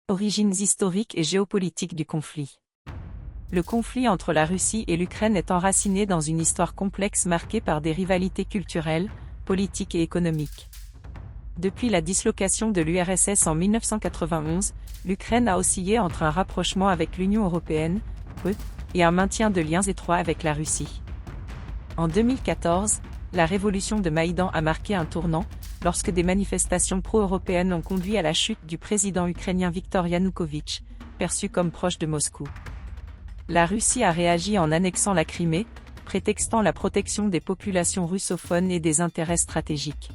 Origines historiques et géopolitiques du conflit. Le conflit entre la Russie et l'Ukraine est enraciné dans une histoire complexe marquée par des rivalités culturelles, politiques et économiques. Depuis la dislocation de l'URSS en 1991, l'Ukraine a oscillé entre un rapprochement avec l'Union européenne, et un maintien de liens étroits avec la Russie. En 2014, la révolution de Maïdan a marqué un tournant, lorsque des manifestations pro-européennes ont conduit à la chute du président ukrainien Viktor Yanukovych, perçu comme proche de Moscou. La Russie a réagi en annexant la Crimée, prétextant la protection des populations russophones et des intérêts stratégiques.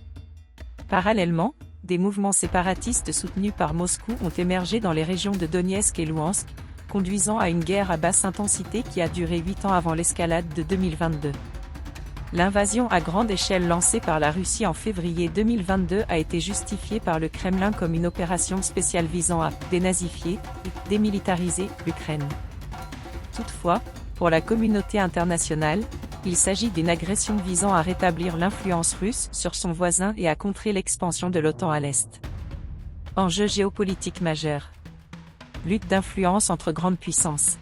Parallèlement, des mouvements séparatistes soutenus par Moscou ont émergé dans les régions de Donetsk et Louhansk, conduisant à une guerre à basse intensité qui a duré 8 ans avant l'escalade de 2022. L'invasion à grande échelle lancée par la Russie en février 2022 a été justifiée par le Kremlin comme une opération spéciale visant à dénazifier et démilitariser l'Ukraine. Toutefois, pour la communauté internationale, il s'agit d'une agression visant à rétablir l'influence russe sur son voisin et à contrer l'expansion de l'OTAN à l'Est. Enjeu géopolitique majeur. Lutte d'influence entre grandes puissances.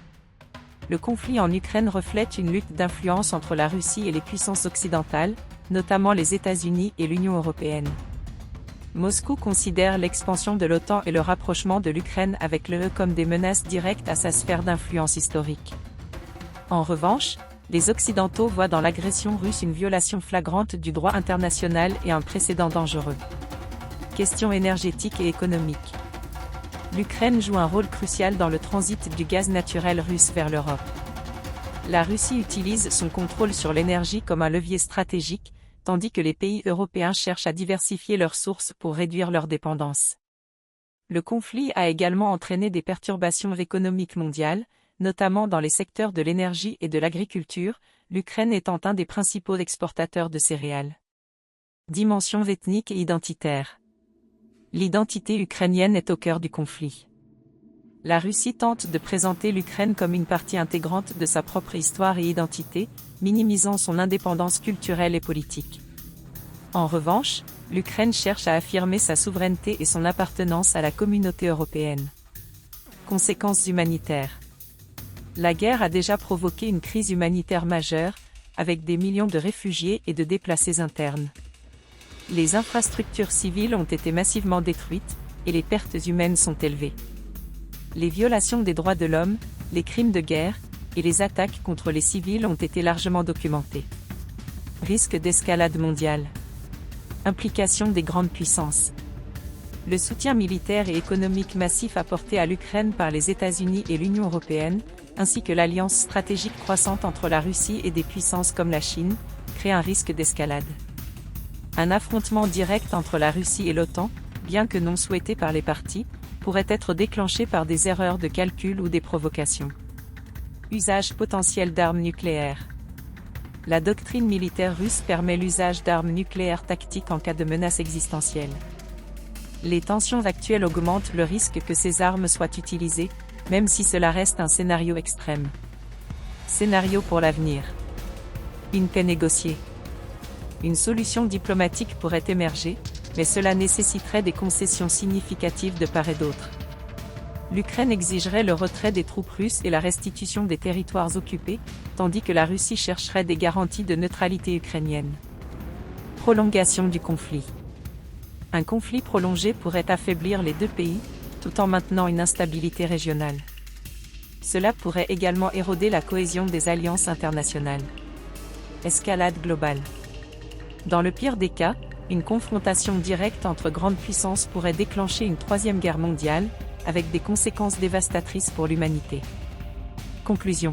Le conflit en Ukraine reflète une lutte d'influence entre la Russie et les puissances occidentales, notamment les États-Unis et l'Union européenne. Moscou considère l'expansion de l'OTAN et le rapprochement de l'Ukraine avec l'UE comme des menaces directes à sa sphère d'influence historique. En revanche, les Occidentaux voient dans l'agression russe une violation flagrante du droit international et un précédent dangereux. Questions énergétiques et économiques. L'Ukraine joue un rôle crucial dans le transit du gaz naturel russe vers l'Europe. La Russie utilise son contrôle sur l'énergie comme un levier stratégique, tandis que les pays européens cherchent à diversifier leurs sources pour réduire leur dépendance. Le conflit a également entraîné des perturbations économiques mondiales, notamment dans les secteurs de l'énergie et de l'agriculture, l'Ukraine étant un des principaux exportateurs de céréales. Dimension ethnique et identitaire. L'identité ukrainienne est au cœur du conflit. La Russie tente de présenter l'Ukraine comme une partie intégrante de sa propre histoire et identité, minimisant son indépendance culturelle et politique. En revanche, l'Ukraine cherche à affirmer sa souveraineté et son appartenance à la communauté européenne. Conséquences humanitaires. La guerre a déjà provoqué une crise humanitaire majeure, avec des millions de réfugiés et de déplacés internes. Les infrastructures civiles ont été massivement détruites, et les pertes humaines sont élevées. Les violations des droits de l'homme, les crimes de guerre, et les attaques contre les civils ont été largement documentés. Risque d'escalade mondiale. Implication des grandes puissances. Le soutien militaire et économique massif apporté à l'Ukraine par les États-Unis et l'Union européenne, ainsi que l'alliance stratégique croissante entre la Russie et des puissances comme la Chine, crée un risque d'escalade. Un affrontement direct entre la Russie et l'OTAN, bien que non souhaité par les parties, pourrait être déclenché par des erreurs de calcul ou des provocations. Usage potentiel d'armes nucléaires. La doctrine militaire russe permet l'usage d'armes nucléaires tactiques en cas de menace existentielle. Les tensions actuelles augmentent le risque que ces armes soient utilisées, même si cela reste un scénario extrême. Scénario pour l'avenir. Une paix négociée. Une solution diplomatique pourrait émerger, mais cela nécessiterait des concessions significatives de part et d'autre. L'Ukraine exigerait le retrait des troupes russes et la restitution des territoires occupés, tandis que la Russie chercherait des garanties de neutralité ukrainienne. Prolongation du conflit. Un conflit prolongé pourrait affaiblir les deux pays, tout en maintenant une instabilité régionale. Cela pourrait également éroder la cohésion des alliances internationales. Escalade globale. Dans le pire des cas, une confrontation directe entre grandes puissances pourrait déclencher une troisième guerre mondiale, avec des conséquences dévastatrices pour l'humanité. Conclusion.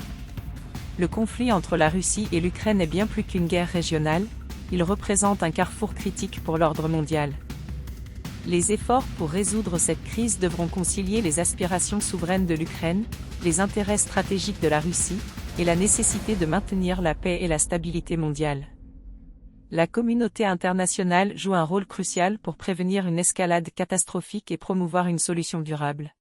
Le conflit entre la Russie et l'Ukraine est bien plus qu'une guerre régionale, il représente un carrefour critique pour l'ordre mondial. Les efforts pour résoudre cette crise devront concilier les aspirations souveraines de l'Ukraine, les intérêts stratégiques de la Russie, et la nécessité de maintenir la paix et la stabilité mondiale. La communauté internationale joue un rôle crucial pour prévenir une escalade catastrophique et promouvoir une solution durable.